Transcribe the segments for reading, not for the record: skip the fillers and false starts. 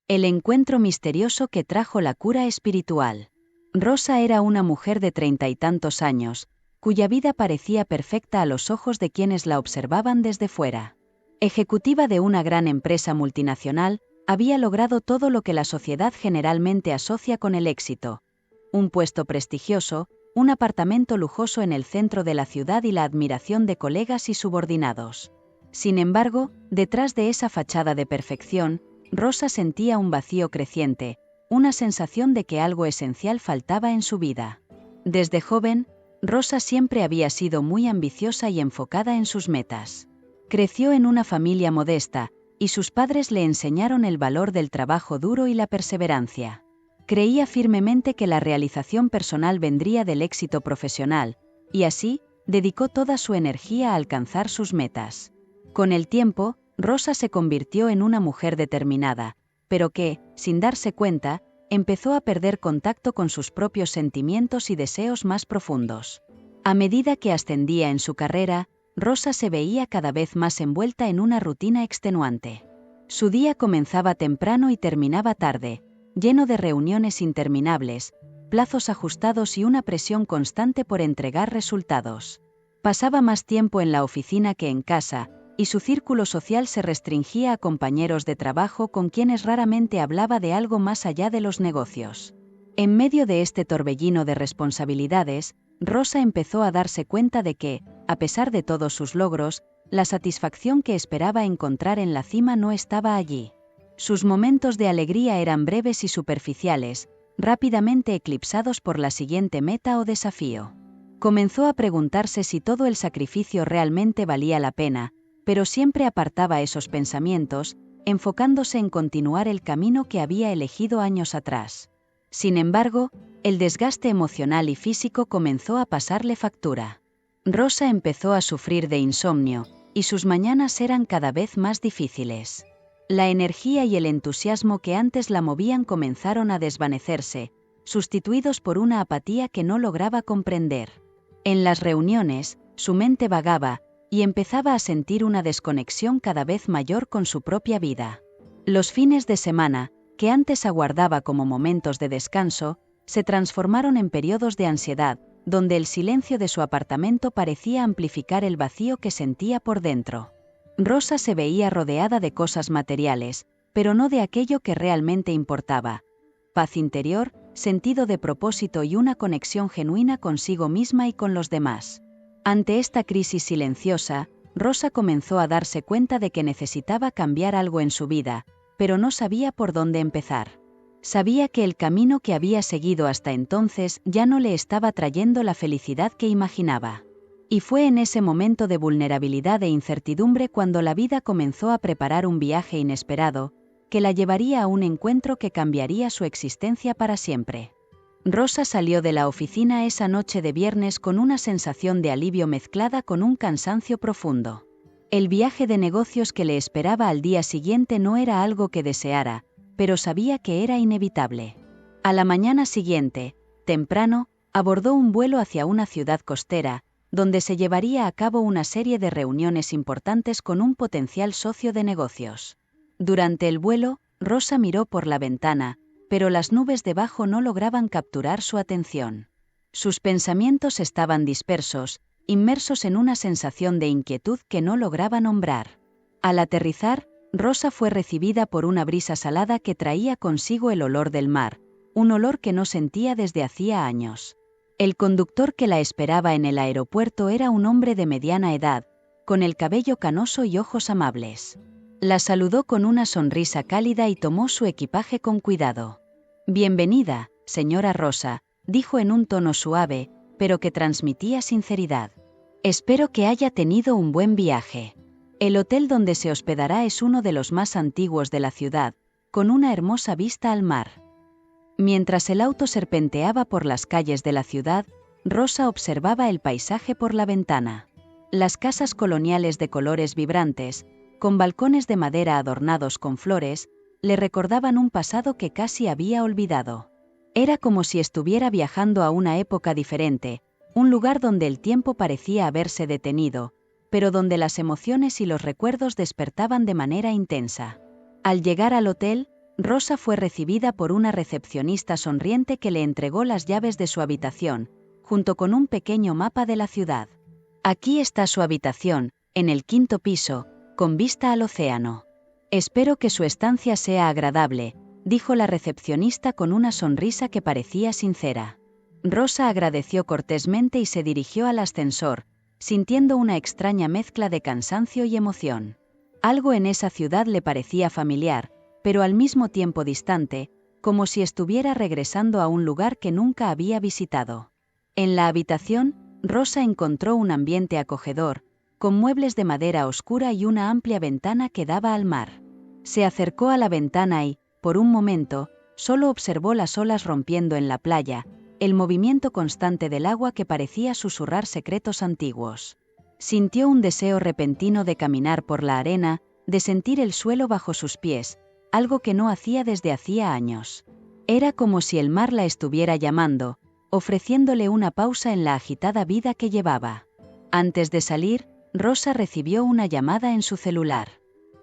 El encuentro misterioso que trajo la cura espiritual. Rosa era una mujer de 30 y tantos años, cuya vida parecía perfecta a los ojos de quienes la observaban desde fuera. Ejecutiva de una gran empresa multinacional, había logrado todo lo que la sociedad generalmente asocia con el éxito: un puesto prestigioso, un apartamento lujoso en el centro de la ciudad y la admiración de colegas y subordinados. Sin embargo, detrás de esa fachada de perfección, Rosa sentía un vacío creciente, una sensación de que algo esencial faltaba en su vida. Desde joven, Rosa siempre había sido muy ambiciosa y enfocada en sus metas. Creció en una familia modesta, y sus padres le enseñaron el valor del trabajo duro y la perseverancia. Creía firmemente que la realización personal vendría del éxito profesional, y así, dedicó toda su energía a alcanzar sus metas. Con el tiempo, Rosa se convirtió en una mujer determinada, pero que, sin darse cuenta, empezó a perder contacto con sus propios sentimientos y deseos más profundos. A medida que ascendía en su carrera, Rosa se veía cada vez más envuelta en una rutina extenuante. Su día comenzaba temprano y terminaba tarde, lleno de reuniones interminables, plazos ajustados y una presión constante por entregar resultados. Pasaba más tiempo en la oficina que en casa, y su círculo social se restringía a compañeros de trabajo con quienes raramente hablaba de algo más allá de los negocios. En medio de este torbellino de responsabilidades, Rosa empezó a darse cuenta de que, a pesar de todos sus logros, la satisfacción que esperaba encontrar en la cima no estaba allí. Sus momentos de alegría eran breves y superficiales, rápidamente eclipsados por la siguiente meta o desafío. Comenzó a preguntarse si todo el sacrificio realmente valía la pena, pero siempre apartaba esos pensamientos, enfocándose en continuar el camino que había elegido años atrás. Sin embargo, el desgaste emocional y físico comenzó a pasarle factura. Rosa empezó a sufrir de insomnio, y sus mañanas eran cada vez más difíciles. La energía y el entusiasmo que antes la movían comenzaron a desvanecerse, sustituidos por una apatía que no lograba comprender. En las reuniones, su mente vagaba, y empezaba a sentir una desconexión cada vez mayor con su propia vida. Los fines de semana, que antes aguardaba como momentos de descanso, se transformaron en periodos de ansiedad, donde el silencio de su apartamento parecía amplificar el vacío que sentía por dentro. Rosa se veía rodeada de cosas materiales, pero no de aquello que realmente importaba: paz interior, sentido de propósito y una conexión genuina consigo misma y con los demás. Ante esta crisis silenciosa, Rosa comenzó a darse cuenta de que necesitaba cambiar algo en su vida, pero no sabía por dónde empezar. Sabía que el camino que había seguido hasta entonces ya no le estaba trayendo la felicidad que imaginaba. Y fue en ese momento de vulnerabilidad e incertidumbre cuando la vida comenzó a preparar un viaje inesperado, que la llevaría a un encuentro que cambiaría su existencia para siempre. Rosa salió de la oficina esa noche de viernes con una sensación de alivio mezclada con un cansancio profundo. El viaje de negocios que le esperaba al día siguiente no era algo que deseara, pero sabía que era inevitable. A la mañana siguiente, temprano, abordó un vuelo hacia una ciudad costera, donde se llevaría a cabo una serie de reuniones importantes con un potencial socio de negocios. Durante el vuelo, Rosa miró por la ventana, pero las nubes debajo no lograban capturar su atención. Sus pensamientos estaban dispersos, inmersos en una sensación de inquietud que no lograba nombrar. Al aterrizar, Rosa fue recibida por una brisa salada que traía consigo el olor del mar, un olor que no sentía desde hacía años. El conductor que la esperaba en el aeropuerto era un hombre de mediana edad, con el cabello canoso y ojos amables. La saludó con una sonrisa cálida y tomó su equipaje con cuidado. «Bienvenida, señora Rosa», dijo en un tono suave, pero que transmitía sinceridad. «Espero que haya tenido un buen viaje. El hotel donde se hospedará es uno de los más antiguos de la ciudad, con una hermosa vista al mar». Mientras el auto serpenteaba por las calles de la ciudad, Rosa observaba el paisaje por la ventana. Las casas coloniales de colores vibrantes, con balcones de madera adornados con flores, le recordaban un pasado que casi había olvidado. Era como si estuviera viajando a una época diferente, un lugar donde el tiempo parecía haberse detenido, pero donde las emociones y los recuerdos despertaban de manera intensa. Al llegar al hotel, Rosa fue recibida por una recepcionista sonriente que le entregó las llaves de su habitación, junto con un pequeño mapa de la ciudad. Aquí está su habitación, en el 5º piso, con vista al océano. Espero que su estancia sea agradable, dijo la recepcionista con una sonrisa que parecía sincera. Rosa agradeció cortésmente y se dirigió al ascensor, sintiendo una extraña mezcla de cansancio y emoción. Algo en esa ciudad le parecía familiar, pero al mismo tiempo distante, como si estuviera regresando a un lugar que nunca había visitado. En la habitación, Rosa encontró un ambiente acogedor, con muebles de madera oscura y una amplia ventana que daba al mar. Se acercó a la ventana y, por un momento, solo observó las olas rompiendo en la playa, el movimiento constante del agua que parecía susurrar secretos antiguos. Sintió un deseo repentino de caminar por la arena, de sentir el suelo bajo sus pies, algo que no hacía desde hacía años. Era como si el mar la estuviera llamando, ofreciéndole una pausa en la agitada vida que llevaba. Antes de salir, Rosa recibió una llamada en su celular.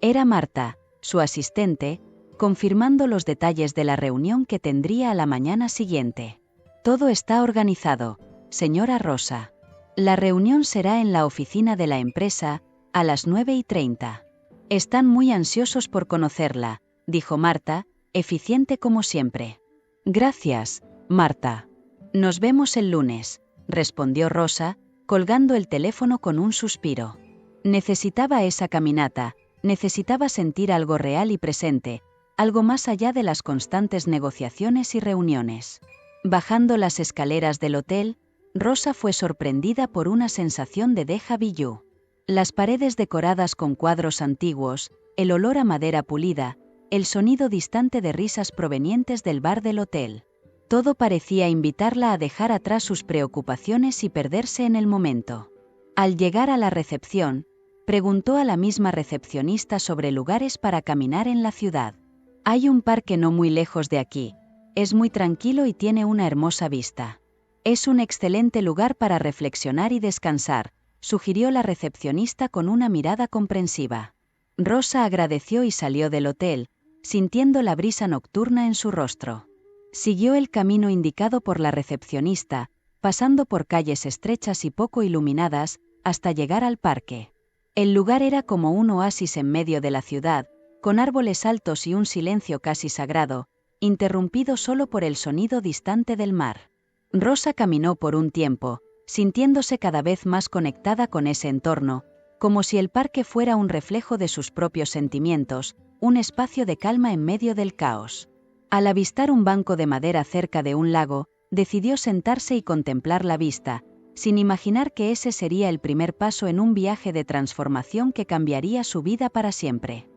Era Marta, su asistente, confirmando los detalles de la reunión que tendría a la mañana siguiente. Todo está organizado, señora Rosa. La reunión será en la oficina de la empresa, a las 9:30. Están muy ansiosos por conocerla, dijo Marta, eficiente como siempre. Gracias, Marta. Nos vemos el lunes, respondió Rosa, colgando el teléfono con un suspiro. Necesitaba esa caminata, necesitaba sentir algo real y presente, algo más allá de las constantes negociaciones y reuniones. Bajando las escaleras del hotel, Rosa fue sorprendida por una sensación de déjà vu. Las paredes decoradas con cuadros antiguos, el olor a madera pulida, el sonido distante de risas provenientes del bar del hotel. Todo parecía invitarla a dejar atrás sus preocupaciones y perderse en el momento. Al llegar a la recepción, preguntó a la misma recepcionista sobre lugares para caminar en la ciudad. Hay un parque no muy lejos de aquí. Es muy tranquilo y tiene una hermosa vista. Es un excelente lugar para reflexionar y descansar, sugirió la recepcionista con una mirada comprensiva. Rosa agradeció y salió del hotel, sintiendo la brisa nocturna en su rostro. Siguió el camino indicado por la recepcionista, pasando por calles estrechas y poco iluminadas, hasta llegar al parque. El lugar era como un oasis en medio de la ciudad, con árboles altos y un silencio casi sagrado, interrumpido solo por el sonido distante del mar. Rosa caminó por un tiempo, sintiéndose cada vez más conectada con ese entorno, como si el parque fuera un reflejo de sus propios sentimientos, un espacio de calma en medio del caos. Al avistar un banco de madera cerca de un lago, decidió sentarse y contemplar la vista, sin imaginar que ese sería el primer paso en un viaje de transformación que cambiaría su vida para siempre.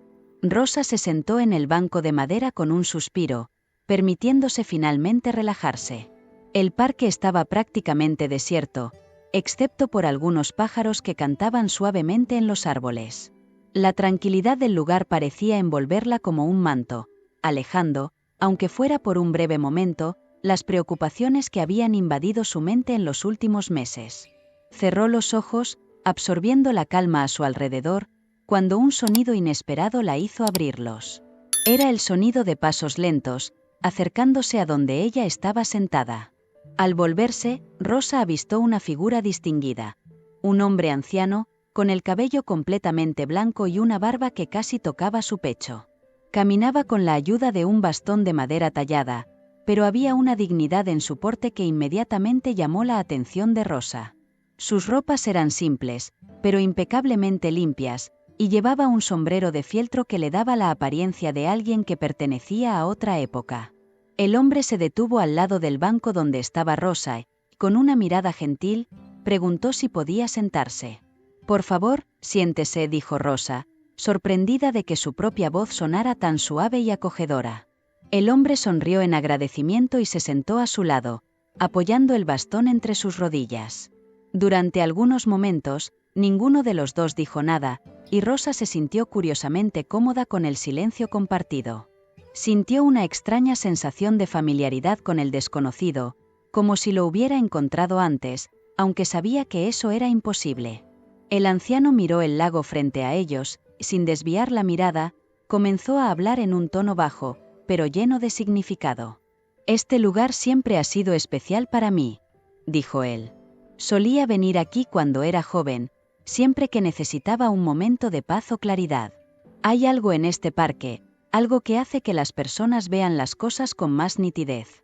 Rosa se sentó en el banco de madera con un suspiro, permitiéndose finalmente relajarse. El parque estaba prácticamente desierto, excepto por algunos pájaros que cantaban suavemente en los árboles. La tranquilidad del lugar parecía envolverla como un manto, alejando, aunque fuera por un breve momento, las preocupaciones que habían invadido su mente en los últimos meses. Cerró los ojos, absorbiendo la calma a su alrededor, cuando un sonido inesperado la hizo abrirlos. Era el sonido de pasos lentos, acercándose a donde ella estaba sentada. Al volverse, Rosa avistó una figura distinguida. Un hombre anciano, con el cabello completamente blanco y una barba que casi tocaba su pecho. Caminaba con la ayuda de un bastón de madera tallada, pero había una dignidad en su porte que inmediatamente llamó la atención de Rosa. Sus ropas eran simples, pero impecablemente limpias, y llevaba un sombrero de fieltro que le daba la apariencia de alguien que pertenecía a otra época. El hombre se detuvo al lado del banco donde estaba Rosa y, con una mirada gentil, preguntó si podía sentarse. «Por favor, siéntese», dijo Rosa, sorprendida de que su propia voz sonara tan suave y acogedora. El hombre sonrió en agradecimiento y se sentó a su lado, apoyando el bastón entre sus rodillas. Durante algunos momentos, ninguno de los dos dijo nada, y Rosa se sintió curiosamente cómoda con el silencio compartido. Sintió una extraña sensación de familiaridad con el desconocido, como si lo hubiera encontrado antes, aunque sabía que eso era imposible. El anciano miró el lago frente a ellos, y sin desviar la mirada, comenzó a hablar en un tono bajo, pero lleno de significado. Este lugar siempre ha sido especial para mí, dijo él. Solía venir aquí cuando era joven, siempre que necesitaba un momento de paz o claridad. Hay algo en este parque, algo que hace que las personas vean las cosas con más nitidez.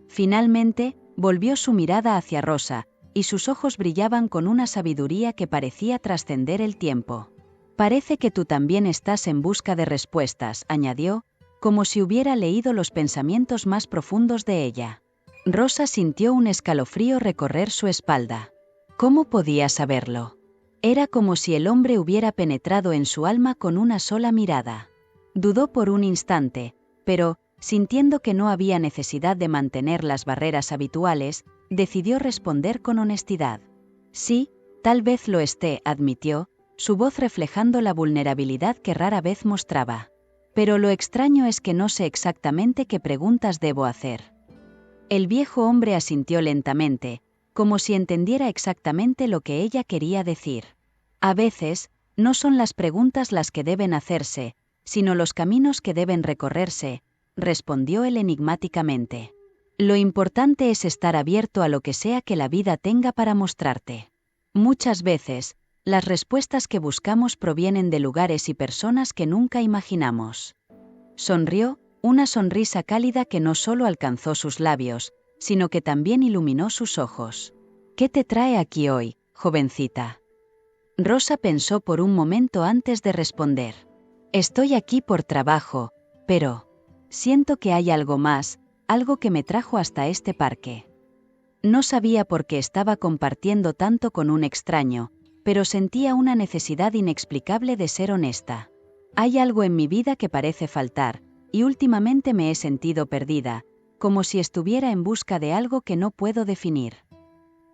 Finalmente, volvió su mirada hacia Rosa, y sus ojos brillaban con una sabiduría que parecía trascender el tiempo. Parece que tú también estás en busca de respuestas, añadió, como si hubiera leído los pensamientos más profundos de ella. Rosa sintió un escalofrío recorrer su espalda. ¿Cómo podía saberlo? Era como si el hombre hubiera penetrado en su alma con una sola mirada. Dudó por un instante, pero, sintiendo que no había necesidad de mantener las barreras habituales, decidió responder con honestidad. Sí, tal vez lo esté, admitió, su voz reflejando la vulnerabilidad que rara vez mostraba. Pero lo extraño es que no sé exactamente qué preguntas debo hacer. El viejo hombre asintió lentamente, como si entendiera exactamente lo que ella quería decir. A veces, no son las preguntas las que deben hacerse, sino los caminos que deben recorrerse, respondió él enigmáticamente. Lo importante es estar abierto a lo que sea que la vida tenga para mostrarte. Muchas veces, las respuestas que buscamos provienen de lugares y personas que nunca imaginamos. Sonrió, una sonrisa cálida que no solo alcanzó sus labios, sino que también iluminó sus ojos. ¿Qué te trae aquí hoy, jovencita? Rosa pensó por un momento antes de responder. Estoy aquí por trabajo, pero siento que hay algo más, algo que me trajo hasta este parque. No sabía por qué estaba compartiendo tanto con un extraño, pero sentía una necesidad inexplicable de ser honesta. Hay algo en mi vida que parece faltar, y últimamente me he sentido perdida, como si estuviera en busca de algo que no puedo definir.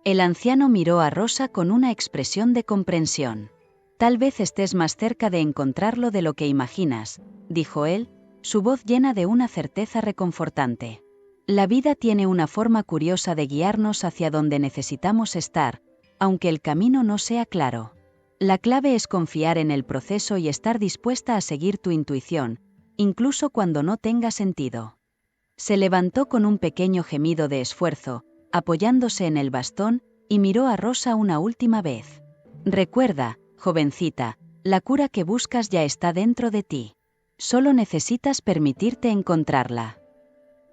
El anciano miró a Rosa con una expresión de comprensión. Tal vez estés más cerca de encontrarlo de lo que imaginas, dijo él, su voz llena de una certeza reconfortante. La vida tiene una forma curiosa de guiarnos hacia donde necesitamos estar, aunque el camino no sea claro. La clave es confiar en el proceso y estar dispuesta a seguir tu intuición, incluso cuando no tenga sentido. Se levantó con un pequeño gemido de esfuerzo, apoyándose en el bastón, y miró a Rosa una última vez. Recuerda, jovencita, la cura que buscas ya está dentro de ti. Solo necesitas permitirte encontrarla.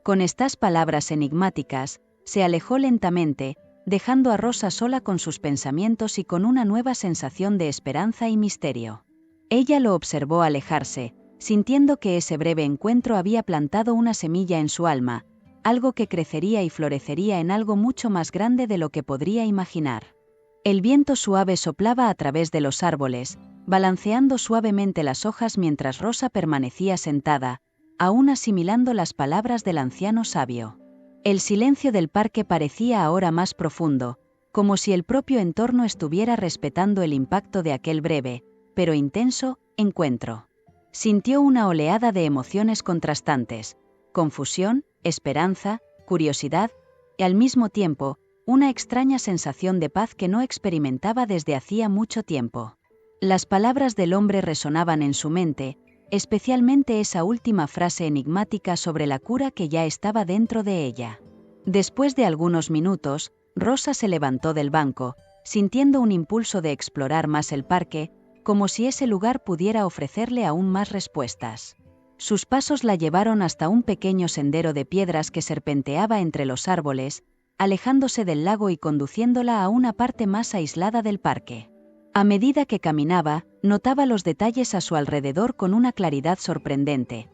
Con estas palabras enigmáticas, se alejó lentamente, dejando a Rosa sola con sus pensamientos y con una nueva sensación de esperanza y misterio. Ella lo observó alejarse, sintiendo que ese breve encuentro había plantado una semilla en su alma, algo que crecería y florecería en algo mucho más grande de lo que podría imaginar. El viento suave soplaba a través de los árboles, balanceando suavemente las hojas mientras Rosa permanecía sentada, aún asimilando las palabras del anciano sabio. El silencio del parque parecía ahora más profundo, como si el propio entorno estuviera respetando el impacto de aquel breve, pero intenso, encuentro. Sintió una oleada de emociones contrastantes: confusión, esperanza, curiosidad, y al mismo tiempo, una extraña sensación de paz que no experimentaba desde hacía mucho tiempo. Las palabras del hombre resonaban en su mente, especialmente esa última frase enigmática sobre la cura que ya estaba dentro de ella. Después de algunos minutos, Rosa se levantó del banco, sintiendo un impulso de explorar más el parque, como si ese lugar pudiera ofrecerle aún más respuestas. Sus pasos la llevaron hasta un pequeño sendero de piedras que serpenteaba entre los árboles, alejándose del lago y conduciéndola a una parte más aislada del parque. A medida que caminaba, notaba los detalles a su alrededor con una claridad sorprendente.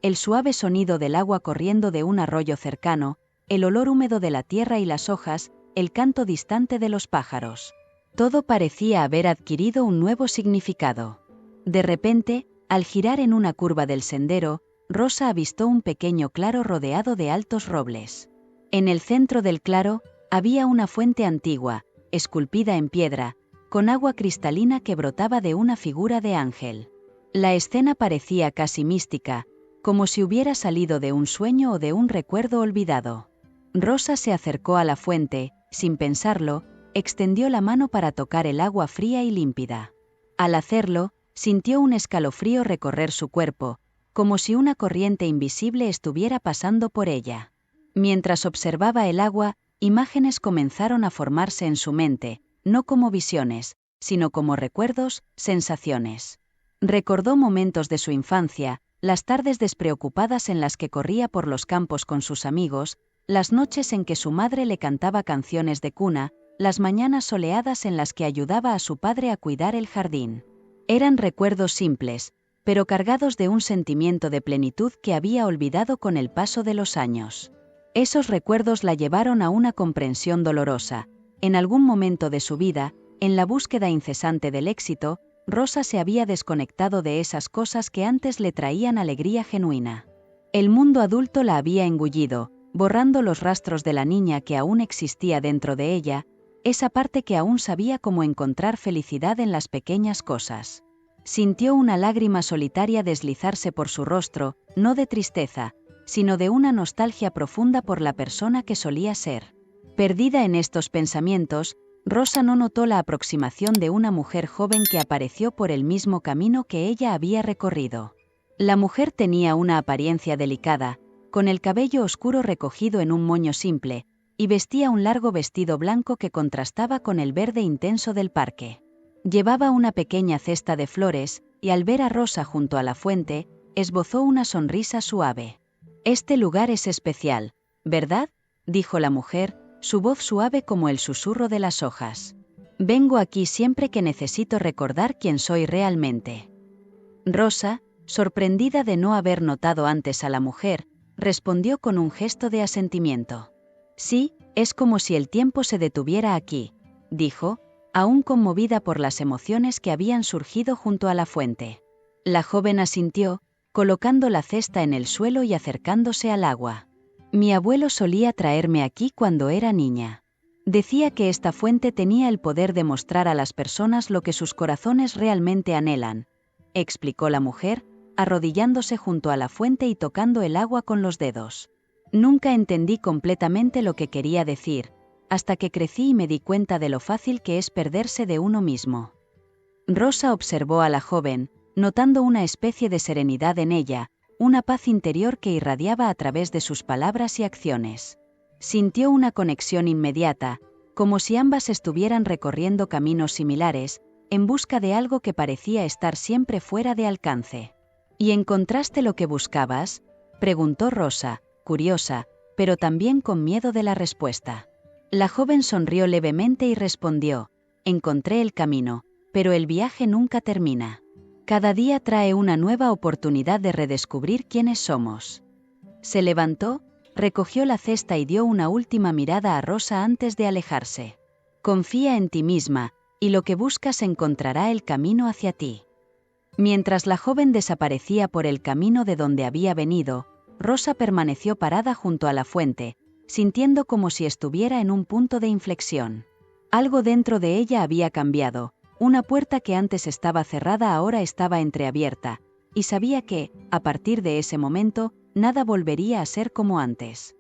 El suave sonido del agua corriendo de un arroyo cercano, el olor húmedo de la tierra y las hojas, el canto distante de los pájaros. Todo parecía haber adquirido un nuevo significado. De repente, al girar en una curva del sendero, Rosa avistó un pequeño claro rodeado de altos robles. En el centro del claro, había una fuente antigua, esculpida en piedra, con agua cristalina que brotaba de una figura de ángel. La escena parecía casi mística, como si hubiera salido de un sueño o de un recuerdo olvidado. Rosa se acercó a la fuente, sin pensarlo, extendió la mano para tocar el agua fría y límpida. Al hacerlo, sintió un escalofrío recorrer su cuerpo, como si una corriente invisible estuviera pasando por ella. Mientras observaba el agua, imágenes comenzaron a formarse en su mente, no como visiones, sino como recuerdos, sensaciones. Recordó momentos de su infancia, las tardes despreocupadas en las que corría por los campos con sus amigos, las noches en que su madre le cantaba canciones de cuna, las mañanas soleadas en las que ayudaba a su padre a cuidar el jardín. Eran recuerdos simples, pero cargados de un sentimiento de plenitud que había olvidado con el paso de los años. Esos recuerdos la llevaron a una comprensión dolorosa. En algún momento de su vida, en la búsqueda incesante del éxito, Rosa se había desconectado de esas cosas que antes le traían alegría genuina. El mundo adulto la había engullido, borrando los rastros de la niña que aún existía dentro de ella, esa parte que aún sabía cómo encontrar felicidad en las pequeñas cosas. Sintió una lágrima solitaria deslizarse por su rostro, no de tristeza, sino de una nostalgia profunda por la persona que solía ser. Perdida en estos pensamientos, Rosa no notó la aproximación de una mujer joven que apareció por el mismo camino que ella había recorrido. La mujer tenía una apariencia delicada, con el cabello oscuro recogido en un moño simple, y vestía un largo vestido blanco que contrastaba con el verde intenso del parque. Llevaba una pequeña cesta de flores, y al ver a Rosa junto a la fuente, esbozó una sonrisa suave. «Este lugar es especial, ¿verdad?», dijo la mujer, su voz suave como el susurro de las hojas. «Vengo aquí siempre que necesito recordar quién soy realmente». Rosa, sorprendida de no haber notado antes a la mujer, respondió con un gesto de asentimiento. «Sí, es como si el tiempo se detuviera aquí», dijo, aún conmovida por las emociones que habían surgido junto a la fuente. La joven asintió, colocando la cesta en el suelo y acercándose al agua. «Mi abuelo solía traerme aquí cuando era niña. Decía que esta fuente tenía el poder de mostrar a las personas lo que sus corazones realmente anhelan», explicó la mujer, arrodillándose junto a la fuente y tocando el agua con los dedos. «Nunca entendí completamente lo que quería decir, hasta que crecí y me di cuenta de lo fácil que es perderse de uno mismo». Rosa observó a la joven, notando una especie de serenidad en ella, una paz interior que irradiaba a través de sus palabras y acciones. Sintió una conexión inmediata, como si ambas estuvieran recorriendo caminos similares, en busca de algo que parecía estar siempre fuera de alcance. «¿Y encontraste lo que buscabas?», preguntó Rosa, curiosa, pero también con miedo de la respuesta. La joven sonrió levemente y respondió: «Encontré el camino, pero el viaje nunca termina. Cada día trae una nueva oportunidad de redescubrir quiénes somos». Se levantó, recogió la cesta y dio una última mirada a Rosa antes de alejarse. «Confía en ti misma, y lo que buscas encontrará el camino hacia ti». Mientras la joven desaparecía por el camino de donde había venido, Rosa permaneció parada junto a la fuente, sintiendo como si estuviera en un punto de inflexión. Algo dentro de ella había cambiado, una puerta que antes estaba cerrada ahora estaba entreabierta, y sabía que, a partir de ese momento, nada volvería a ser como antes.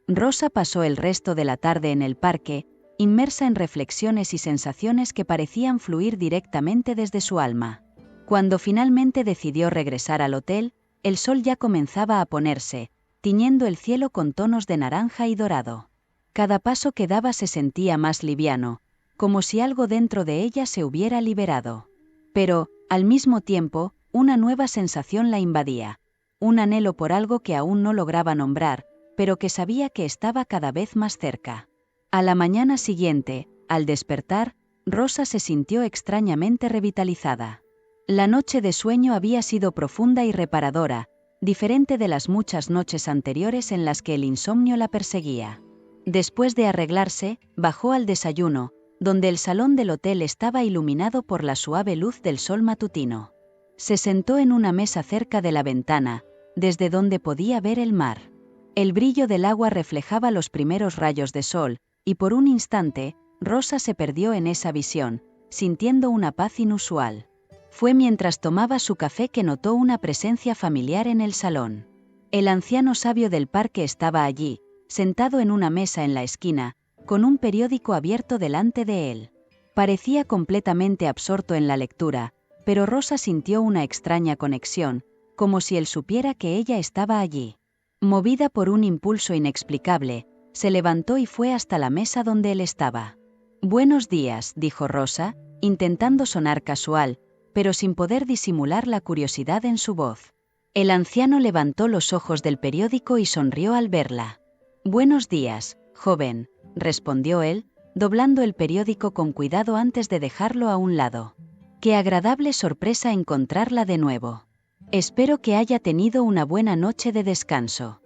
Rosa pasó el resto de la tarde en el parque, inmersa en reflexiones y sensaciones que parecían fluir directamente desde su alma. Cuando finalmente decidió regresar al hotel, el sol ya comenzaba a ponerse, tiñendo el cielo con tonos de naranja y dorado. Cada paso que daba se sentía más liviano, como si algo dentro de ella se hubiera liberado. Pero, al mismo tiempo, una nueva sensación la invadía, un anhelo por algo que aún no lograba nombrar, pero que sabía que estaba cada vez más cerca. A la mañana siguiente, al despertar, Rosa se sintió extrañamente revitalizada. La noche de sueño había sido profunda y reparadora, diferente de las muchas noches anteriores en las que el insomnio la perseguía. Después de arreglarse, bajó al desayuno, donde el salón del hotel estaba iluminado por la suave luz del sol matutino. Se sentó en una mesa cerca de la ventana, desde donde podía ver el mar. El brillo del agua reflejaba los primeros rayos de sol, y por un instante, Rosa se perdió en esa visión, sintiendo una paz inusual. Fue mientras tomaba su café que notó una presencia familiar en el salón. El anciano sabio del parque estaba allí, sentado en una mesa en la esquina, con un periódico abierto delante de él. Parecía completamente absorto en la lectura, pero Rosa sintió una extraña conexión, como si él supiera que ella estaba allí. Movida por un impulso inexplicable, se levantó y fue hasta la mesa donde él estaba. «Buenos días», dijo Rosa, intentando sonar casual, pero sin poder disimular la curiosidad en su voz. El anciano levantó los ojos del periódico y sonrió al verla. «Buenos días, joven», respondió él, doblando el periódico con cuidado antes de dejarlo a un lado. «Qué agradable sorpresa encontrarla de nuevo. Espero que haya tenido una buena noche de descanso».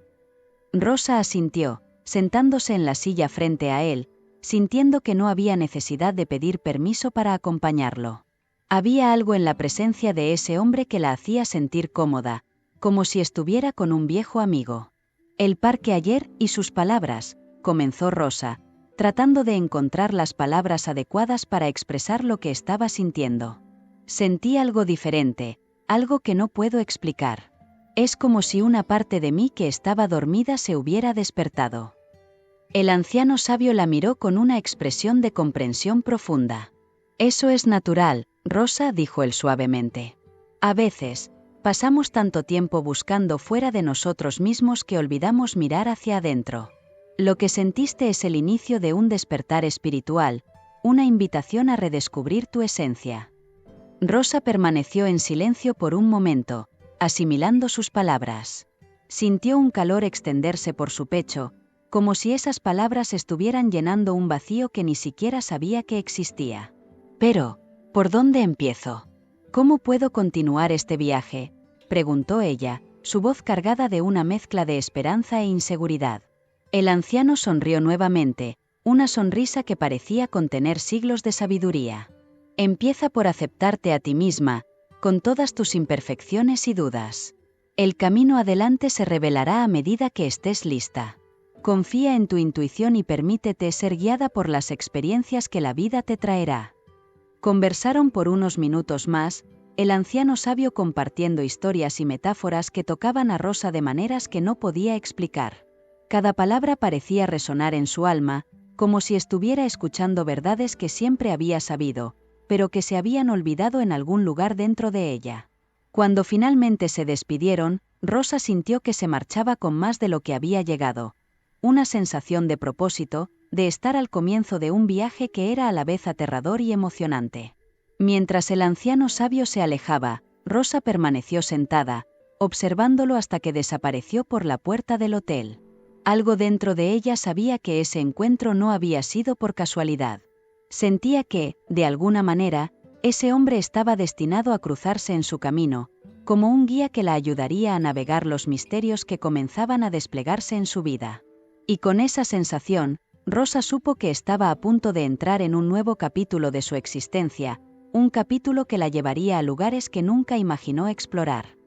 Rosa asintió, sentándose en la silla frente a él, sintiendo que no había necesidad de pedir permiso para acompañarlo. Había algo en la presencia de ese hombre que la hacía sentir cómoda, como si estuviera con un viejo amigo. «El parque ayer y sus palabras», comenzó Rosa, tratando de encontrar las palabras adecuadas para expresar lo que estaba sintiendo. «Sentí algo diferente, algo que no puedo explicar. Es como si una parte de mí que estaba dormida se hubiera despertado». El anciano sabio la miró con una expresión de comprensión profunda. «Eso es natural», Rosa, dijo él suavemente. «A veces, pasamos tanto tiempo buscando fuera de nosotros mismos que olvidamos mirar hacia adentro. Lo que sentiste es el inicio de un despertar espiritual, una invitación a redescubrir tu esencia». Rosa permaneció en silencio por un momento, asimilando sus palabras. Sintió un calor extenderse por su pecho, como si esas palabras estuvieran llenando un vacío que ni siquiera sabía que existía. «Pero, ¿por dónde empiezo? ¿Cómo puedo continuar este viaje?», preguntó ella, su voz cargada de una mezcla de esperanza e inseguridad. El anciano sonrió nuevamente, una sonrisa que parecía contener siglos de sabiduría. «Empieza por aceptarte a ti misma, con todas tus imperfecciones y dudas. El camino adelante se revelará a medida que estés lista. Confía en tu intuición y permítete ser guiada por las experiencias que la vida te traerá». Conversaron por unos minutos más, el anciano sabio compartiendo historias y metáforas que tocaban a Rosa de maneras que no podía explicar. Cada palabra parecía resonar en su alma, como si estuviera escuchando verdades que siempre había sabido, pero que se habían olvidado en algún lugar dentro de ella. Cuando finalmente se despidieron, Rosa sintió que se marchaba con más de lo que había llegado. Una sensación de propósito, de estar al comienzo de un viaje que era a la vez aterrador y emocionante. Mientras el anciano sabio se alejaba, Rosa permaneció sentada, observándolo hasta que desapareció por la puerta del hotel. Algo dentro de ella sabía que ese encuentro no había sido por casualidad. Sentía que, de alguna manera, ese hombre estaba destinado a cruzarse en su camino, como un guía que la ayudaría a navegar los misterios que comenzaban a desplegarse en su vida. Y con esa sensación, Rosa supo que estaba a punto de entrar en un nuevo capítulo de su existencia, un capítulo que la llevaría a lugares que nunca imaginó explorar.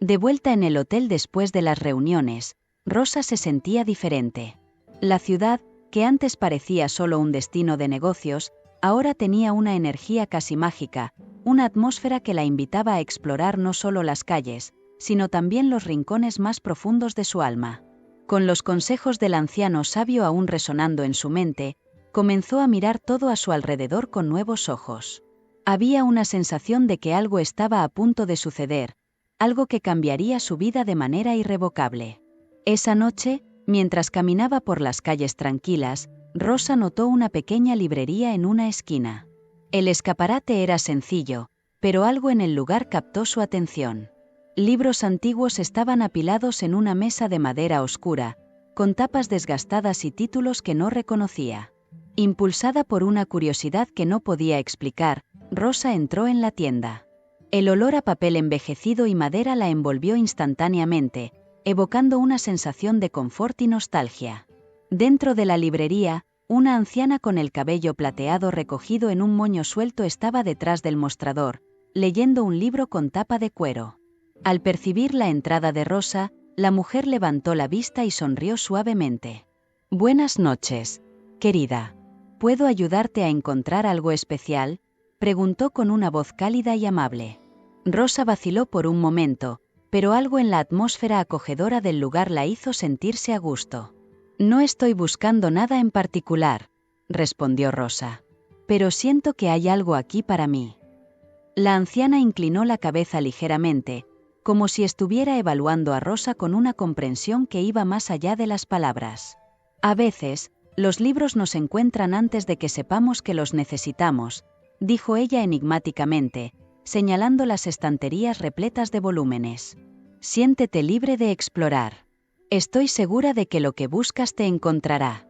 De vuelta en el hotel después de las reuniones, Rosa se sentía diferente. La ciudad, que antes parecía solo un destino de negocios, ahora tenía una energía casi mágica, una atmósfera que la invitaba a explorar no solo las calles, sino también los rincones más profundos de su alma. Con los consejos del anciano sabio aún resonando en su mente, comenzó a mirar todo a su alrededor con nuevos ojos. Había una sensación de que algo estaba a punto de suceder, algo que cambiaría su vida de manera irrevocable. Esa noche, mientras caminaba por las calles tranquilas, Rosa notó una pequeña librería en una esquina. El escaparate era sencillo, pero algo en el lugar captó su atención. Libros antiguos estaban apilados en una mesa de madera oscura, con tapas desgastadas y títulos que no reconocía. Impulsada por una curiosidad que no podía explicar, Rosa entró en la tienda. El olor a papel envejecido y madera la envolvió instantáneamente, evocando una sensación de confort y nostalgia. Dentro de la librería, una anciana con el cabello plateado recogido en un moño suelto estaba detrás del mostrador, leyendo un libro con tapa de cuero. Al percibir la entrada de Rosa, la mujer levantó la vista y sonrió suavemente. «Buenas noches, querida. ¿Puedo ayudarte a encontrar algo especial?», preguntó con una voz cálida y amable. Rosa vaciló por un momento, pero algo en la atmósfera acogedora del lugar la hizo sentirse a gusto. «No estoy buscando nada en particular», respondió Rosa. «Pero siento que hay algo aquí para mí». La anciana inclinó la cabeza ligeramente, como si estuviera evaluando a Rosa con una comprensión que iba más allá de las palabras. A veces, los libros nos encuentran antes de que sepamos que los necesitamos, dijo ella enigmáticamente, señalando las estanterías repletas de volúmenes. Siéntete libre de explorar. Estoy segura de que lo que buscas te encontrará.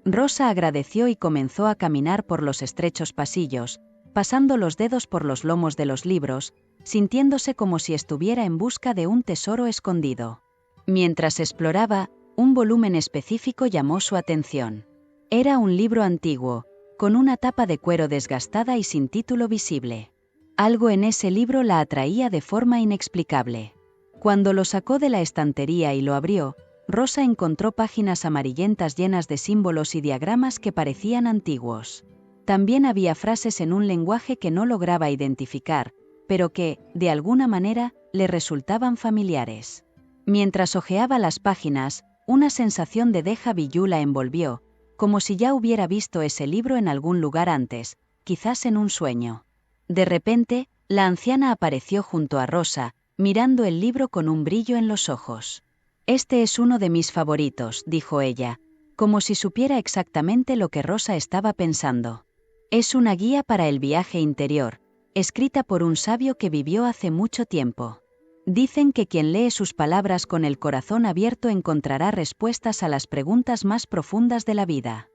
Rosa agradeció y comenzó a caminar por los estrechos pasillos, pasando los dedos por los lomos de los libros, sintiéndose como si estuviera en busca de un tesoro escondido. Mientras exploraba, un volumen específico llamó su atención. Era un libro antiguo, con una tapa de cuero desgastada y sin título visible. Algo en ese libro la atraía de forma inexplicable. Cuando lo sacó de la estantería y lo abrió, Rosa encontró páginas amarillentas llenas de símbolos y diagramas que parecían antiguos. También había frases en un lenguaje que no lograba identificar, pero que, de alguna manera, le resultaban familiares. Mientras hojeaba las páginas, una sensación de déjà vu la envolvió, como si ya hubiera visto ese libro en algún lugar antes, quizás en un sueño. De repente, la anciana apareció junto a Rosa, mirando el libro con un brillo en los ojos. «Este es uno de mis favoritos», dijo ella, como si supiera exactamente lo que Rosa estaba pensando. «Es una guía para el viaje interior, escrita por un sabio que vivió hace mucho tiempo. Dicen que quien lee sus palabras con el corazón abierto encontrará respuestas a las preguntas más profundas de la vida».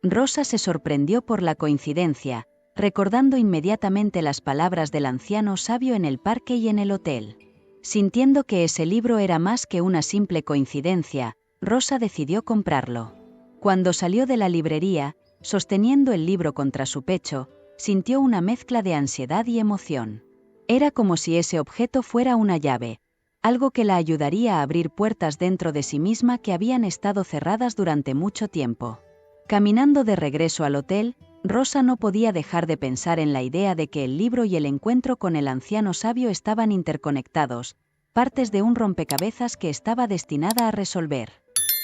Rosa se sorprendió por la coincidencia, recordando inmediatamente las palabras del anciano sabio en el parque y en el hotel. Sintiendo que ese libro era más que una simple coincidencia, Rosa decidió comprarlo. Cuando salió de la librería, sosteniendo el libro contra su pecho, sintió una mezcla de ansiedad y emoción. Era como si ese objeto fuera una llave, algo que la ayudaría a abrir puertas dentro de sí misma que habían estado cerradas durante mucho tiempo. Caminando de regreso al hotel, Rosa no podía dejar de pensar en la idea de que el libro y el encuentro con el anciano sabio estaban interconectados, partes de un rompecabezas que estaba destinada a resolver.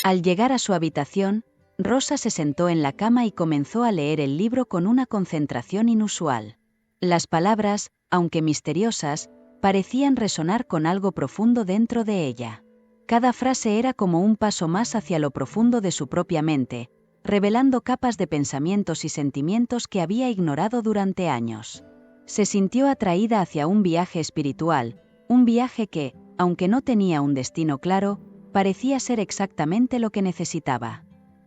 Al llegar a su habitación, Rosa se sentó en la cama y comenzó a leer el libro con una concentración inusual. Las palabras, aunque misteriosas, parecían resonar con algo profundo dentro de ella. Cada frase era como un paso más hacia lo profundo de su propia mente, revelando capas de pensamientos y sentimientos que había ignorado durante años. Se sintió atraída hacia un viaje espiritual, un viaje que, aunque no tenía un destino claro, parecía ser exactamente lo que necesitaba.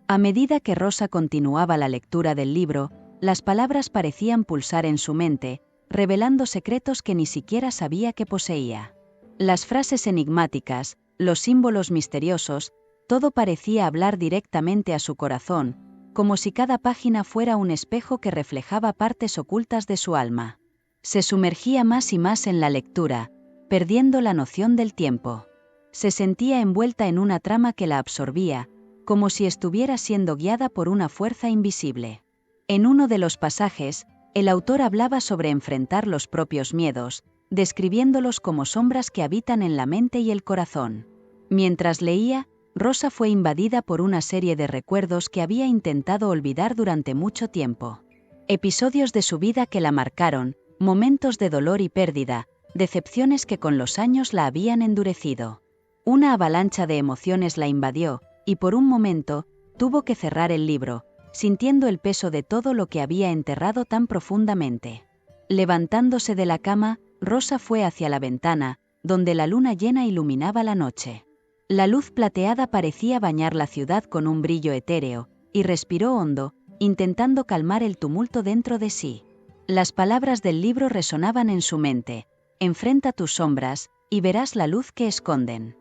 A medida que Rosa continuaba la lectura del libro, las palabras parecían pulsar en su mente, revelando secretos que ni siquiera sabía que poseía. Las frases enigmáticas, los símbolos misteriosos, todo parecía hablar directamente a su corazón, como si cada página fuera un espejo que reflejaba partes ocultas de su alma. Se sumergía más y más en la lectura, perdiendo la noción del tiempo. Se sentía envuelta en una trama que la absorbía, como si estuviera siendo guiada por una fuerza invisible. En uno de los pasajes, el autor hablaba sobre enfrentar los propios miedos, describiéndolos como sombras que habitan en la mente y el corazón. Mientras leía, Rosa fue invadida por una serie de recuerdos que había intentado olvidar durante mucho tiempo. Episodios de su vida que la marcaron, momentos de dolor y pérdida, decepciones que con los años la habían endurecido. Una avalancha de emociones la invadió, y por un momento, tuvo que cerrar el libro, sintiendo el peso de todo lo que había enterrado tan profundamente. Levantándose de la cama, Rosa fue hacia la ventana, donde la luna llena iluminaba la noche. La luz plateada parecía bañar la ciudad con un brillo etéreo, y respiró hondo, intentando calmar el tumulto dentro de sí. Las palabras del libro resonaban en su mente: «Enfrenta tus sombras, y verás la luz que esconden».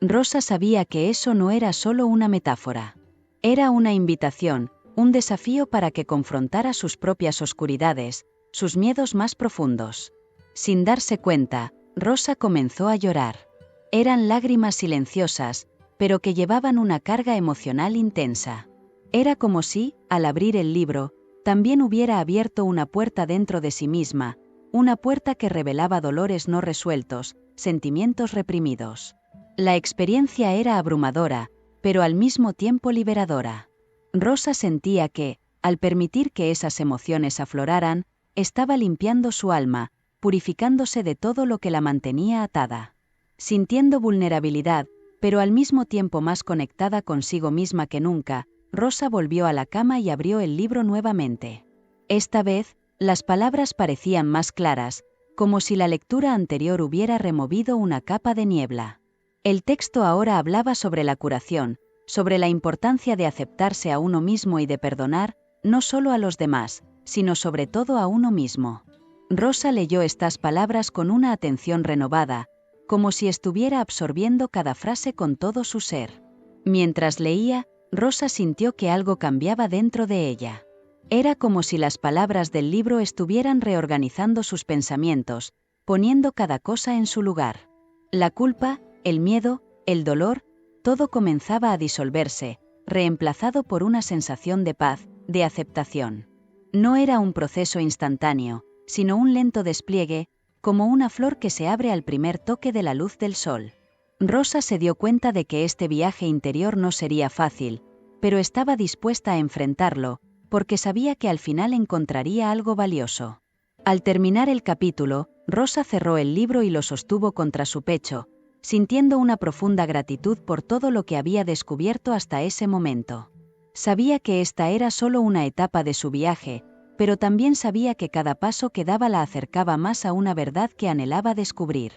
Rosa sabía que eso no era solo una metáfora. Era una invitación, un desafío para que confrontara sus propias oscuridades, sus miedos más profundos. Sin darse cuenta, Rosa comenzó a llorar. Eran lágrimas silenciosas, pero que llevaban una carga emocional intensa. Era como si, al abrir el libro, también hubiera abierto una puerta dentro de sí misma, una puerta que revelaba dolores no resueltos, sentimientos reprimidos. La experiencia era abrumadora, pero al mismo tiempo liberadora. Rosa sentía que, al permitir que esas emociones afloraran, estaba limpiando su alma, purificándose de todo lo que la mantenía atada. Sintiendo vulnerabilidad, pero al mismo tiempo más conectada consigo misma que nunca, Rosa volvió a la cama y abrió el libro nuevamente. Esta vez, las palabras parecían más claras, como si la lectura anterior hubiera removido una capa de niebla. El texto ahora hablaba sobre la curación, sobre la importancia de aceptarse a uno mismo y de perdonar, no solo a los demás, sino sobre todo a uno mismo. Rosa leyó estas palabras con una atención renovada, como si estuviera absorbiendo cada frase con todo su ser. Mientras leía, Rosa sintió que algo cambiaba dentro de ella. Era como si las palabras del libro estuvieran reorganizando sus pensamientos, poniendo cada cosa en su lugar. La culpa, el miedo, el dolor, todo comenzaba a disolverse, reemplazado por una sensación de paz, de aceptación. No era un proceso instantáneo, sino un lento despliegue, como una flor que se abre al primer toque de la luz del sol. Rosa se dio cuenta de que este viaje interior no sería fácil, pero estaba dispuesta a enfrentarlo, porque sabía que al final encontraría algo valioso. Al terminar el capítulo, Rosa cerró el libro y lo sostuvo contra su pecho, sintiendo una profunda gratitud por todo lo que había descubierto hasta ese momento. Sabía que esta era solo una etapa de su viaje, pero también sabía que cada paso que daba la acercaba más a una verdad que anhelaba descubrir.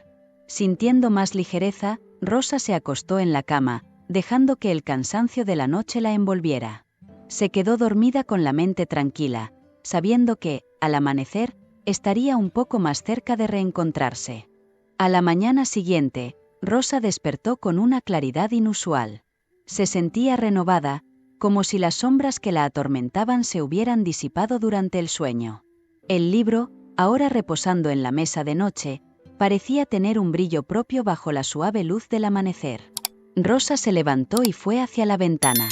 Sintiendo más ligereza, Rosa se acostó en la cama, dejando que el cansancio de la noche la envolviera. Se quedó dormida con la mente tranquila, sabiendo que, al amanecer, estaría un poco más cerca de reencontrarse. A la mañana siguiente, Rosa despertó con una claridad inusual. Se sentía renovada, como si las sombras que la atormentaban se hubieran disipado durante el sueño. El libro, ahora reposando en la mesa de noche, parecía tener un brillo propio bajo la suave luz del amanecer. Rosa se levantó y fue hacia la ventana.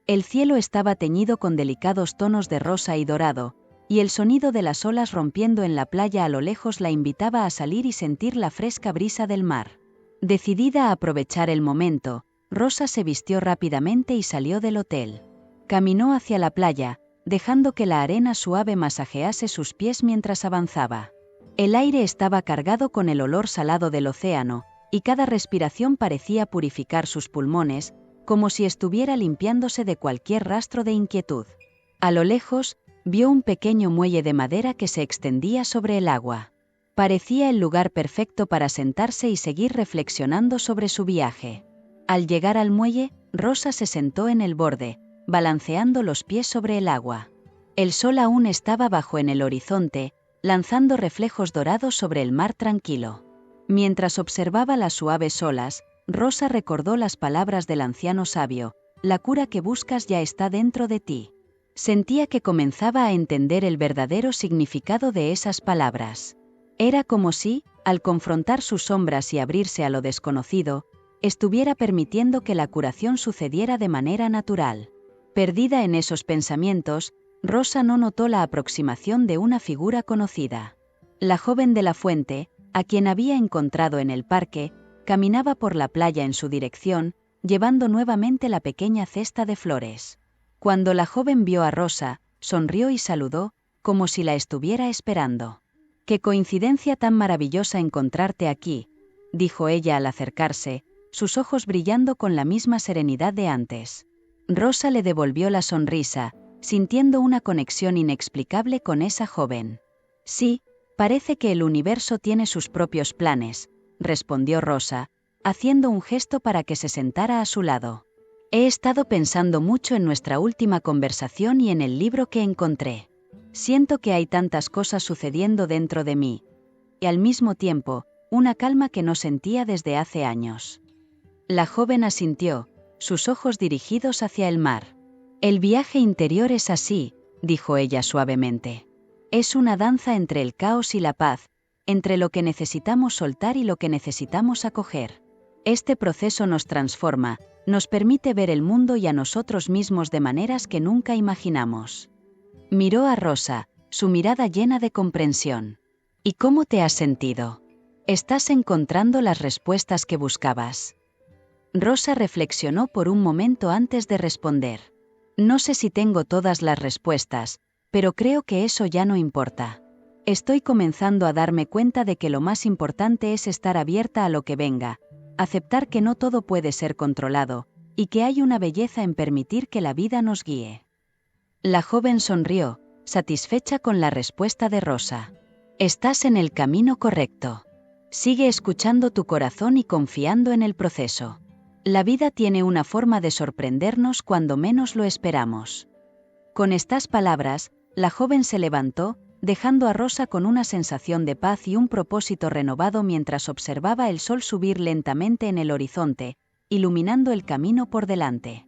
El cielo estaba teñido con delicados tonos de rosa y dorado, y el sonido de las olas rompiendo en la playa a lo lejos la invitaba a salir y sentir la fresca brisa del mar. Decidida a aprovechar el momento, Rosa se vistió rápidamente y salió del hotel. Caminó hacia la playa, dejando que la arena suave masajease sus pies mientras avanzaba. El aire estaba cargado con el olor salado del océano, y cada respiración parecía purificar sus pulmones, como si estuviera limpiándose de cualquier rastro de inquietud. A lo lejos, vio un pequeño muelle de madera que se extendía sobre el agua. Parecía el lugar perfecto para sentarse y seguir reflexionando sobre su viaje. Al llegar al muelle, Rosa se sentó en el borde, balanceando los pies sobre el agua. El sol aún estaba bajo en el horizonte, lanzando reflejos dorados sobre el mar tranquilo. Mientras observaba las suaves olas, Rosa recordó las palabras del anciano sabio: la cura que buscas ya está dentro de ti. Sentía que comenzaba a entender el verdadero significado de esas palabras. Era como si, al confrontar sus sombras y abrirse a lo desconocido, estuviera permitiendo que la curación sucediera de manera natural. Perdida en esos pensamientos, Rosa no notó la aproximación de una figura conocida. La joven de la fuente, a quien había encontrado en el parque, caminaba por la playa en su dirección, llevando nuevamente la pequeña cesta de flores. Cuando la joven vio a Rosa, sonrió y saludó, como si la estuviera esperando. «Qué coincidencia tan maravillosa encontrarte aquí», dijo ella al acercarse, sus ojos brillando con la misma serenidad de antes. Rosa le devolvió la sonrisa, sintiendo una conexión inexplicable con esa joven. «Sí, parece que el universo tiene sus propios planes», respondió Rosa, haciendo un gesto para que se sentara a su lado. «He estado pensando mucho en nuestra última conversación y en el libro que encontré. Siento que hay tantas cosas sucediendo dentro de mí, y al mismo tiempo, una calma que no sentía desde hace años». La joven asintió, sus ojos dirigidos hacia el mar. «El viaje interior es así», dijo ella suavemente. «Es una danza entre el caos y la paz, entre lo que necesitamos soltar y lo que necesitamos acoger. Este proceso nos transforma, nos permite ver el mundo y a nosotros mismos de maneras que nunca imaginamos». Miró a Rosa, su mirada llena de comprensión. «¿Y cómo te has sentido? ¿Estás encontrando las respuestas que buscabas?». Rosa reflexionó por un momento antes de responder. «No sé si tengo todas las respuestas, pero creo que eso ya no importa. Estoy comenzando a darme cuenta de que lo más importante es estar abierta a lo que venga, aceptar que no todo puede ser controlado, y que hay una belleza en permitir que la vida nos guíe. La joven sonrió, satisfecha con la respuesta de Rosa. Estás en el camino correcto. Sigue escuchando tu corazón y confiando en el proceso. La vida tiene una forma de sorprendernos cuando menos lo esperamos. Con estas palabras, la joven se levantó, dejando a Rosa con una sensación de paz y un propósito renovado mientras observaba el sol subir lentamente en el horizonte, iluminando el camino por delante.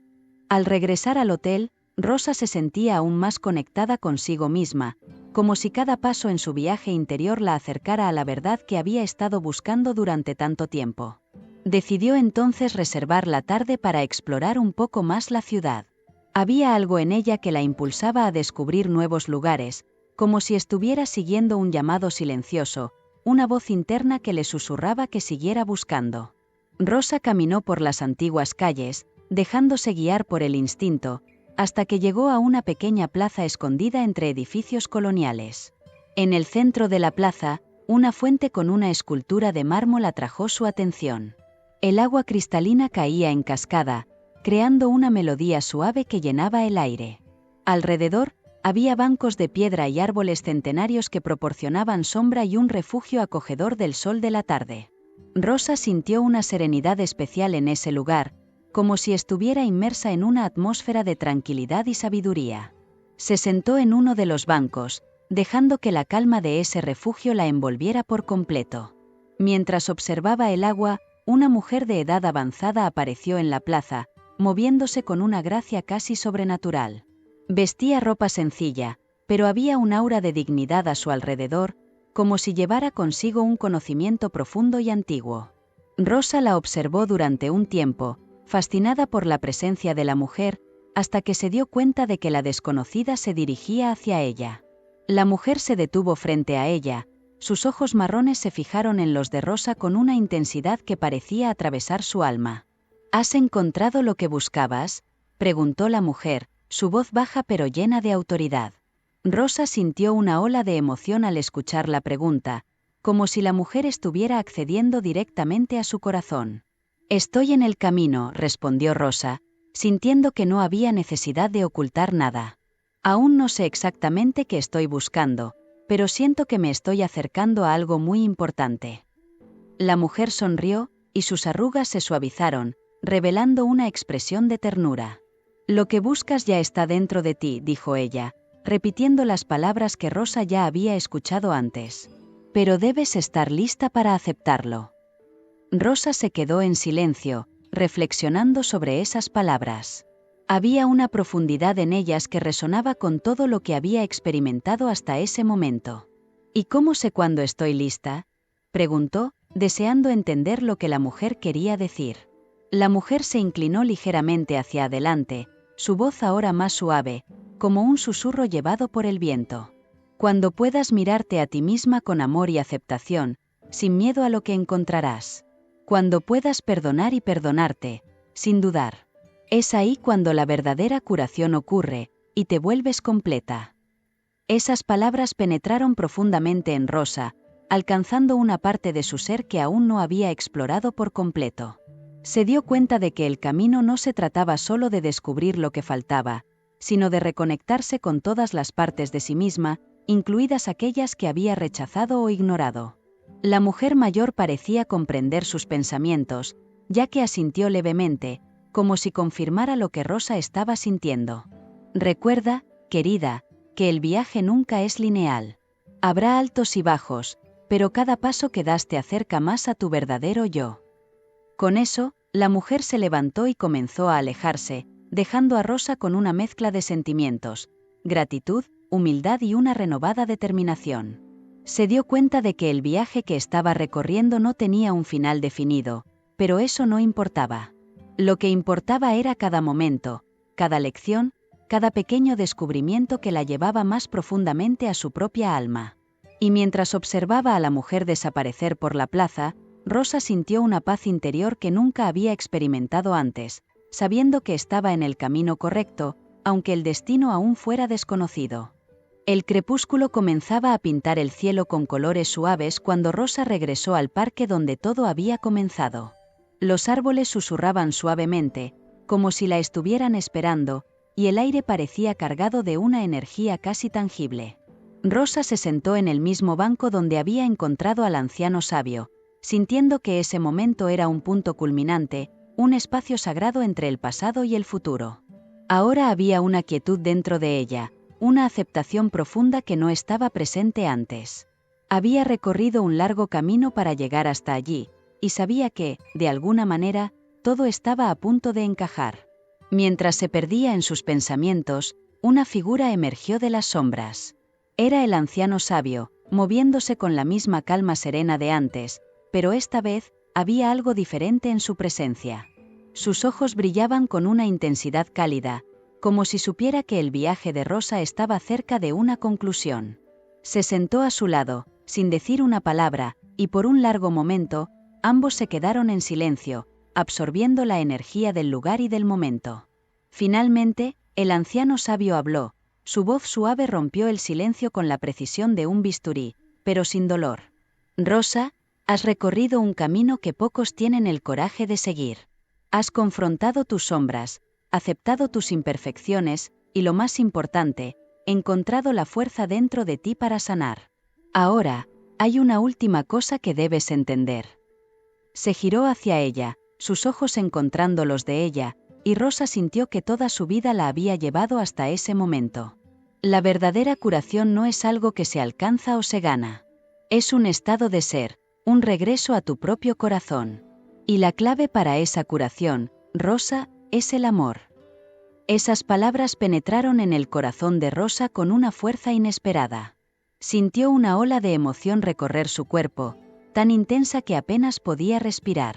Al regresar al hotel, Rosa se sentía aún más conectada consigo misma, como si cada paso en su viaje interior la acercara a la verdad que había estado buscando durante tanto tiempo. Decidió entonces reservar la tarde para explorar un poco más la ciudad. Había algo en ella que la impulsaba a descubrir nuevos lugares, como si estuviera siguiendo un llamado silencioso, una voz interna que le susurraba que siguiera buscando. Rosa caminó por las antiguas calles, dejándose guiar por el instinto, hasta que llegó a una pequeña plaza escondida entre edificios coloniales. En el centro de la plaza, una fuente con una escultura de mármol atrajo su atención. El agua cristalina caía en cascada, creando una melodía suave que llenaba el aire. Alrededor, había bancos de piedra y árboles centenarios que proporcionaban sombra y un refugio acogedor del sol de la tarde. Rosa sintió una serenidad especial en ese lugar, como si estuviera inmersa en una atmósfera de tranquilidad y sabiduría. Se sentó en uno de los bancos, dejando que la calma de ese refugio la envolviera por completo. Mientras observaba el agua, una mujer de edad avanzada apareció en la plaza, moviéndose con una gracia casi sobrenatural. Vestía ropa sencilla, pero había un aura de dignidad a su alrededor, como si llevara consigo un conocimiento profundo y antiguo. Rosa la observó durante un tiempo, fascinada por la presencia de la mujer, hasta que se dio cuenta de que la desconocida se dirigía hacia ella. La mujer se detuvo frente a ella, sus ojos marrones se fijaron en los de Rosa con una intensidad que parecía atravesar su alma. ¿Has encontrado lo que buscabas?, preguntó la mujer, su voz baja pero llena de autoridad. Rosa sintió una ola de emoción al escuchar la pregunta, como si la mujer estuviera accediendo directamente a su corazón. Estoy en el camino, respondió Rosa, sintiendo que no había necesidad de ocultar nada. Aún no sé exactamente qué estoy buscando, pero siento que me estoy acercando a algo muy importante. La mujer sonrió, y sus arrugas se suavizaron, revelando una expresión de ternura. Lo que buscas ya está dentro de ti, dijo ella, repitiendo las palabras que Rosa ya había escuchado antes. Pero debes estar lista para aceptarlo. Rosa se quedó en silencio, reflexionando sobre esas palabras. Había una profundidad en ellas que resonaba con todo lo que había experimentado hasta ese momento. ¿Y cómo sé cuándo estoy lista?, preguntó, deseando entender lo que la mujer quería decir. La mujer se inclinó ligeramente hacia adelante, su voz ahora más suave, como un susurro llevado por el viento. Cuando puedas mirarte a ti misma con amor y aceptación, sin miedo a lo que encontrarás. Cuando puedas perdonar y perdonarte, sin dudar. Es ahí cuando la verdadera curación ocurre, y te vuelves completa. Esas palabras penetraron profundamente en Rosa, alcanzando una parte de su ser que aún no había explorado por completo. Se dio cuenta de que el camino no se trataba solo de descubrir lo que faltaba, sino de reconectarse con todas las partes de sí misma, incluidas aquellas que había rechazado o ignorado. La mujer mayor parecía comprender sus pensamientos, ya que asintió levemente, como si confirmara lo que Rosa estaba sintiendo. Recuerda, querida, que el viaje nunca es lineal. Habrá altos y bajos, pero cada paso que das te acerca más a tu verdadero yo. Con eso, la mujer se levantó y comenzó a alejarse, dejando a Rosa con una mezcla de sentimientos, gratitud, humildad y una renovada determinación. Se dio cuenta de que el viaje que estaba recorriendo no tenía un final definido, pero eso no importaba. Lo que importaba era cada momento, cada lección, cada pequeño descubrimiento que la llevaba más profundamente a su propia alma. Y mientras observaba a la mujer desaparecer por la plaza, Rosa sintió una paz interior que nunca había experimentado antes, sabiendo que estaba en el camino correcto, aunque el destino aún fuera desconocido. El crepúsculo comenzaba a pintar el cielo con colores suaves cuando Rosa regresó al parque donde todo había comenzado. Los árboles susurraban suavemente, como si la estuvieran esperando, y el aire parecía cargado de una energía casi tangible. Rosa se sentó en el mismo banco donde había encontrado al anciano sabio, sintiendo que ese momento era un punto culminante, un espacio sagrado entre el pasado y el futuro. Ahora había una quietud dentro de ella, una aceptación profunda que no estaba presente antes. Había recorrido un largo camino para llegar hasta allí, y sabía que, de alguna manera, todo estaba a punto de encajar. Mientras se perdía en sus pensamientos, una figura emergió de las sombras. Era el anciano sabio, moviéndose con la misma calma serena de antes, pero esta vez, había algo diferente en su presencia. Sus ojos brillaban con una intensidad cálida, como si supiera que el viaje de Rosa estaba cerca de una conclusión. Se sentó a su lado, sin decir una palabra, y por un largo momento, ambos se quedaron en silencio, absorbiendo la energía del lugar y del momento. Finalmente, el anciano sabio habló. Su voz suave rompió el silencio con la precisión de un bisturí, pero sin dolor. Rosa, has recorrido un camino que pocos tienen el coraje de seguir. Has confrontado tus sombras, aceptado tus imperfecciones, y lo más importante, encontrado la fuerza dentro de ti para sanar. Ahora, hay una última cosa que debes entender. Se giró hacia ella, sus ojos encontrando los de ella, y Rosa sintió que toda su vida la había llevado hasta ese momento. La verdadera curación no es algo que se alcanza o se gana. Es un estado de ser, un regreso a tu propio corazón. Y la clave para esa curación, Rosa, es el amor. Esas palabras penetraron en el corazón de Rosa con una fuerza inesperada. Sintió una ola de emoción recorrer su cuerpo, tan intensa que apenas podía respirar.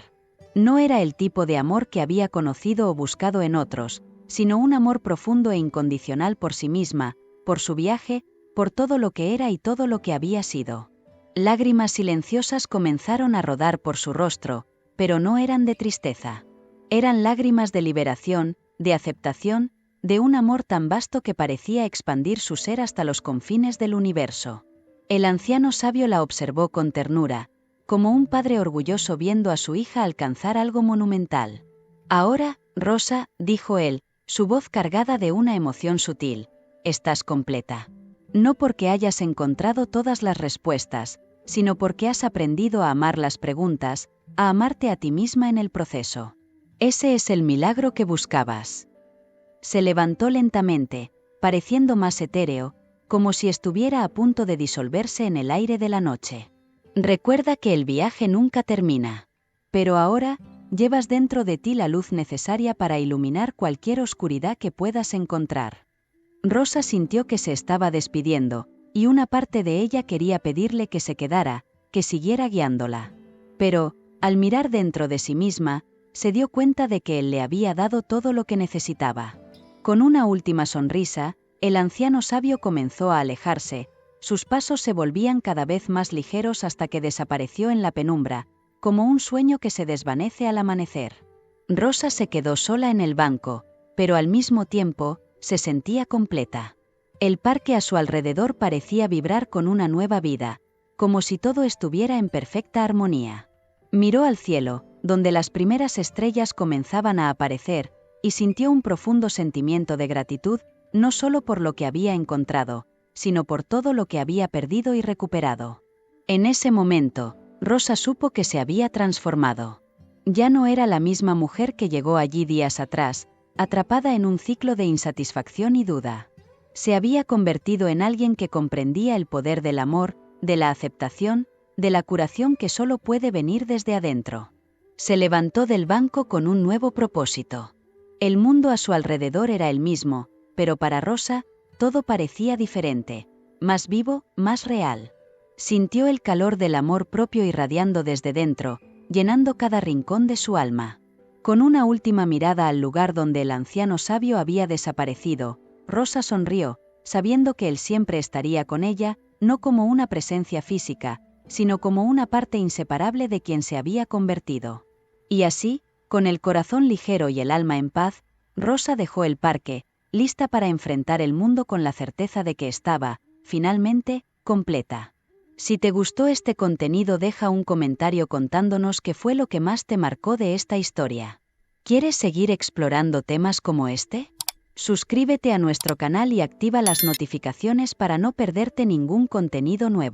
No era el tipo de amor que había conocido o buscado en otros, sino un amor profundo e incondicional por sí misma, por su viaje, por todo lo que era y todo lo que había sido. Lágrimas silenciosas comenzaron a rodar por su rostro, pero no eran de tristeza. Eran lágrimas de liberación, de aceptación, de un amor tan vasto que parecía expandir su ser hasta los confines del universo. El anciano sabio la observó con ternura, como un padre orgulloso viendo a su hija alcanzar algo monumental. Ahora, Rosa, dijo él, su voz cargada de una emoción sutil, estás completa. No porque hayas encontrado todas las respuestas, sino porque has aprendido a amar las preguntas, a amarte a ti misma en el proceso. Ese es el milagro que buscabas. Se levantó lentamente, pareciendo más etéreo, como si estuviera a punto de disolverse en el aire de la noche. Recuerda que el viaje nunca termina. Pero ahora, llevas dentro de ti la luz necesaria para iluminar cualquier oscuridad que puedas encontrar. Rosa sintió que se estaba despidiendo, y una parte de ella quería pedirle que se quedara, que siguiera guiándola. Pero, al mirar dentro de sí misma, se dio cuenta de que él le había dado todo lo que necesitaba. Con una última sonrisa, el anciano sabio comenzó a alejarse. Sus pasos se volvían cada vez más ligeros hasta que desapareció en la penumbra, como un sueño que se desvanece al amanecer. Rosa se quedó sola en el banco, pero al mismo tiempo, se sentía completa. El parque a su alrededor parecía vibrar con una nueva vida, como si todo estuviera en perfecta armonía. Miró al cielo, donde las primeras estrellas comenzaban a aparecer, y sintió un profundo sentimiento de gratitud, no solo por lo que había encontrado, sino por todo lo que había perdido y recuperado. En ese momento, Rosa supo que se había transformado. Ya no era la misma mujer que llegó allí días atrás, atrapada en un ciclo de insatisfacción y duda. Se había convertido en alguien que comprendía el poder del amor, de la aceptación, de la curación que solo puede venir desde adentro. Se levantó del banco con un nuevo propósito. El mundo a su alrededor era el mismo, pero para Rosa, todo parecía diferente, más vivo, más real. Sintió el calor del amor propio irradiando desde dentro, llenando cada rincón de su alma. Con una última mirada al lugar donde el anciano sabio había desaparecido, Rosa sonrió, sabiendo que él siempre estaría con ella, no como una presencia física, sino como una parte inseparable de quien se había convertido. Y así, con el corazón ligero y el alma en paz, Rosa dejó el parque, lista para enfrentar el mundo con la certeza de que estaba, finalmente, completa. Si te gustó este contenido, deja un comentario contándonos qué fue lo que más te marcó de esta historia. ¿Quieres seguir explorando temas como este? Suscríbete a nuestro canal y activa las notificaciones para no perderte ningún contenido nuevo.